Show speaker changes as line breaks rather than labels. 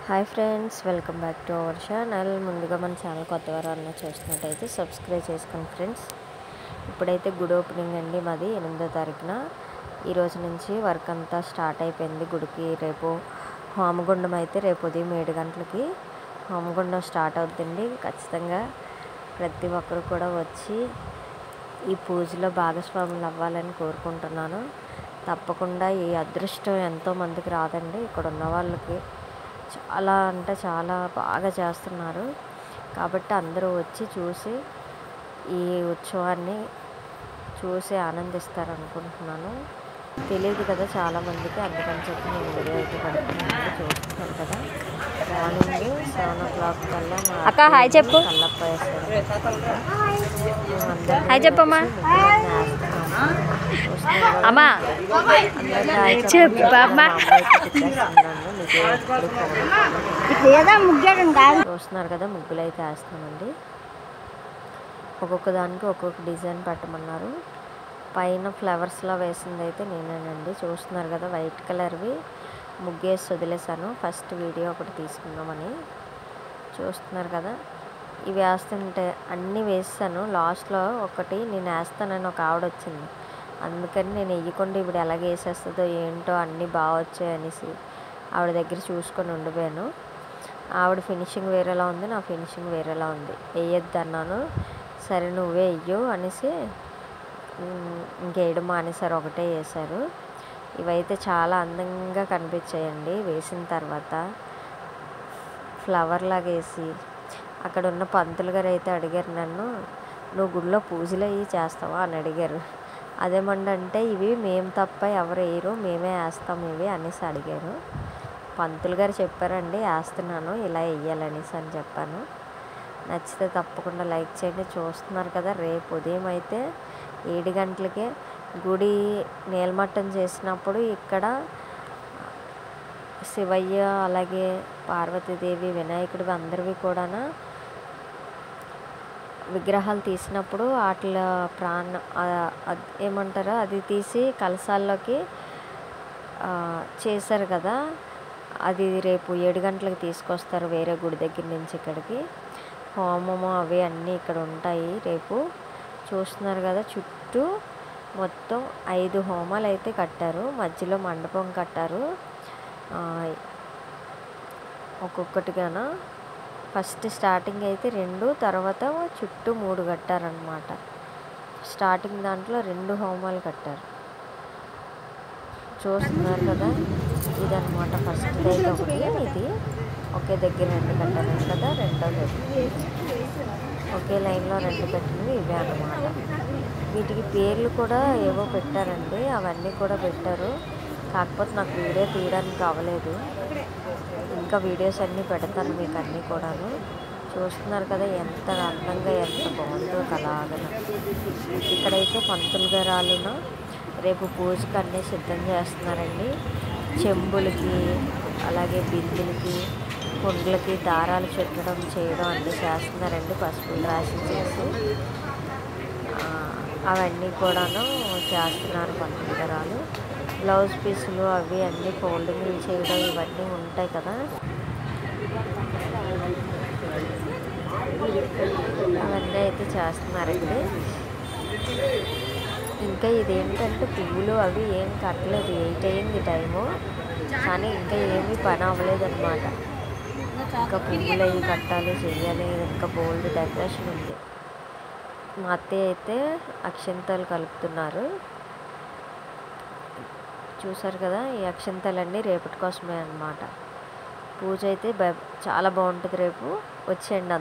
Hi friends, welcome back to our channel. ముందుగా మన channel కొత్త వారు చూస్తున్నట్టయితే సబ్స్క్రైబ్ చేసుకోండి ఫ్రెండ్స్. ఇప్పుడైతే గుడి ఓపెనింగ్ అండి మాది 8వ తారీఖున. ఈరోజు నుంచి వర్క్ అంతా స్టార్ట్ అయిపోయింది గుడికి. రేపు హోమగుండం అయితే రేపు ఉదయం 7 గంటలకి హోమగుండం స్టార్ట్ అవుతుందండి. ఖచ్చితంగా ప్రతి ఒక్కరు కూడా వచ్చి ఈ పూజలో భాగస్వాములు అవ్వాలని కోరుకుంటున్నాను. తప్పకుండా ఈ అదృష్టం ఎంతోమందికి రాదండి. ఇక్కడ ఉన్న వాళ్ళకి చాలా అంటే చాలా బాగా చేస్తున్నారు. కాబట్టి అందరూ వచ్చి చూసి ఈ ఉత్సవాన్ని చూసి ఆనందిస్తారు అనుకుంటున్నాను. తెలియదు కదా చాలామందికి, అందుకని చెప్పి నేను వీడియో అయితే పెడుతున్నాను. చూస్తున్నాను కదా, మార్నింగ్ 7 o'clock కల్లా మా
హాయ్ చెప్పు.
కల్లప్ప వేస్తారు.
అమ్మా చెప్పమ్మా.
చూస్తున్నారు కదా, ముగ్గులు అయితే వేస్తామండి. ఒక్కొక్క దానికి ఒక్కొక్క డిజైన్ పెట్టమన్నారు. పైన ఫ్లవర్స్లా వేసింది అయితే నేనేనండి. చూస్తున్నారు కదా, వైట్ కలర్వి ముగ్గేసి వదిలేసాను. ఫస్ట్ వీడియో ఒకటి తీసుకుందామని. చూస్తున్నారు కదా, ఇవి వేస్తుంటే అన్నీ వేసాను. లాస్ట్లో ఒకటి నేను వేస్తానని ఒక ఆవిడ వచ్చింది. అందుకని నేను వేయకుండా ఇప్పుడు ఎలాగ వేసేస్తుందో ఏంటో అన్నీ బాగా వచ్చాయి అనేసి ఆవిడ దగ్గర చూసుకొని ఉండిపోయాను. ఆవిడ ఫినిషింగ్ వేరేలా ఉంది, నా ఫినిషింగ్ వేరేలా ఉంది. వేయొద్దు అన్నాను. సరే నువ్వే వెయ్యు అనేసి ఇంకేయడం మానేసారు, ఒకటే వేశారు. ఇవైతే చాలా అందంగా కనిపించాయండి వేసిన తర్వాత. ఫ్లవర్ లాగా వేసి అక్కడ ఉన్న పంతులు గారు అయితే అడిగారు నన్ను, నువ్వు గుడిలో పూజలు అవి చేస్తావా అని అడిగారు. అదేమంటే ఇవి మేము తప్ప ఎవరు వేయరు, మేమే వేస్తాం ఇవి అనేసి అడిగారు. పంతులు గారు చెప్పారండి, వేస్తున్నాను ఇలా వేయాలనేసి అని చెప్పాను. నచ్చితే తప్పకుండా లైక్ చేయండి. చూస్తున్నారు కదా, రేపు ఉదయం అయితే 7 గంటలకే గుడి నీలమట్టం చేసినప్పుడు ఇక్కడ శివయ్య అలాగే పార్వతీదేవి వినాయకుడి అందరివి కూడా విగ్రహాలు తీసినప్పుడు వాటిలో ఏమంటారో అది తీసి కలశాల్లోకి చేశారు కదా, అది రేపు 7 గంటలకు తీసుకొస్తారు వేరే గుడి దగ్గర నుంచి ఇక్కడికి. హోమము అవి అన్నీ ఇక్కడ ఉంటాయి రేపు. చూస్తున్నారు కదా, చుట్టూ మొత్తం 5 హోమాలు అయితే కట్టారు. మధ్యలో మండపం కట్టారు ఒక్కొక్కటిగాన. ఫస్ట్ స్టార్టింగ్ అయితే 2, తర్వాత చుట్టూ 3 కట్టారనమాట. స్టార్టింగ్ దాంట్లో 2 హోమాలు కట్టారు. చూస్తున్నారు కదా, ఇదనమాట ఫస్ట్ అయితే ఒకటి. ఇది ఒకే దగ్గర 2 కట్టారు కదా, రెండోది ఒకే లైన్లో 2 పెట్టినవి ఇవే అన్నమాట. వీటికి పేర్లు కూడా ఏవో పెట్టారండి, అవన్నీ కూడా పెట్టారు. కాకపోతే నాకు వీడియో తీయడానికి అవ్వలేదు. ఇంకా వీడియోస్ అన్నీ పెడతాను మీకు అన్నీ కూడాను. చూస్తున్నారు కదా ఎంత అందంగా ఎంత బాగుందో అలాగన. ఇక్కడైతే పంతులు గారాలున రేపు పూజకి అన్నీ సిద్ధం చేస్తున్నారండి. చెంబులకి అలాగే బిందులకి కుండలకి దారాలు చుట్టడం చేయడం అన్నీ చేస్తున్నారండి. పసుపులు రాసి చేసి అవన్నీ కూడాను చేస్తున్నారు పంతులు గారాలు. బ్లౌజ్ పీసులు అవి అన్నీ ఫోల్డింగ్లు చేయడం ఇవన్నీ ఉంటాయి కదా, అవన్నీ అయితే చేస్తున్నారండి. ఇంకా ఇదేంటంటే పువ్వులు అవి ఏం కట్టలేదు. 8 అయింది టైము, కానీ ఇంకా ఏమీ పని అవ్వలేదు అనమాట. ఇంకా పువ్వులు అవి కట్టాలి, చెయ్యాలి, ఇంకా బోల్డ్ డెకరేషన్ ఉంది. మా అత్తయ్య అయితే అక్షంతలు కలుపుతున్నారు. చూసారు కదా, ఈ అక్షంతలన్నీ రేపటి కోసమే అన్నమాట. పూజ అయితే చాలా బాగుంటుంది రేపు. వచ్చేయండి.